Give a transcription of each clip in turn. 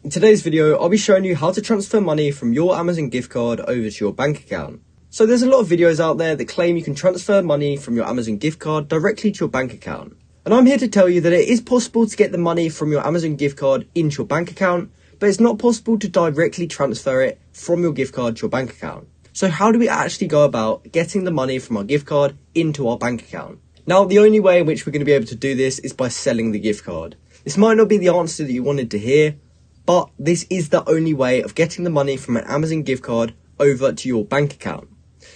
In today's video, I'll be showing you how to transfer money from your Amazon gift card over to your bank account. So there's a lot of videos out there that claim you can transfer money from your Amazon gift card directly to your bank account. And I'm here to tell you that it is possible to get the money from your Amazon gift card into your bank account, but it's not possible to directly transfer it from your gift card to your bank account. So how do we actually go about getting the money from our gift card into our bank account? Now, the only way in which we're going to be able to do this is by selling the gift card. This might not be the answer that you wanted to hear, but this is the only way of getting the money from an Amazon gift card over to your bank account.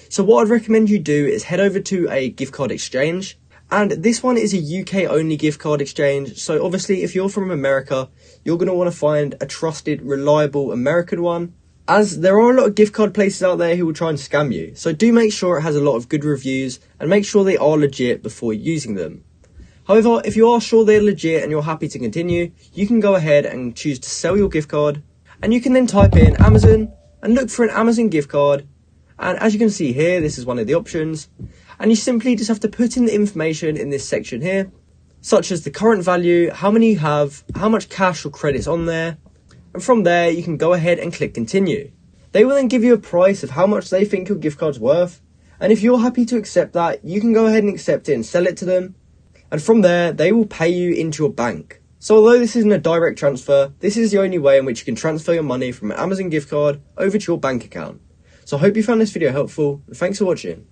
So what I'd recommend you do is head over to a gift card exchange, and this one is a UK only gift card exchange. So obviously if you're from America, you're going to want to find a trusted, reliable American one, as there are a lot of gift card places out there who will try and scam you. So do make sure it has a lot of good reviews and make sure they are legit before using them. However, if you are sure they're legit and you're happy to continue, you can go ahead and choose to sell your gift card, and you can then type in Amazon and look for an Amazon gift card. And as you can see here, this is one of the options, and you simply just have to put in the information in this section here, such as the current value, how many you have, how much cash or credits on there, and from there you can go ahead and click continue. They will then give you a price of how much they think your gift card's worth, and if you're happy to accept that, you can go ahead and accept it and sell it to them. And from there, they will pay you into your bank. So although this isn't a direct transfer, this is the only way in which you can transfer your money from an Amazon gift card over to your bank account. So I hope you found this video helpful, and thanks for watching.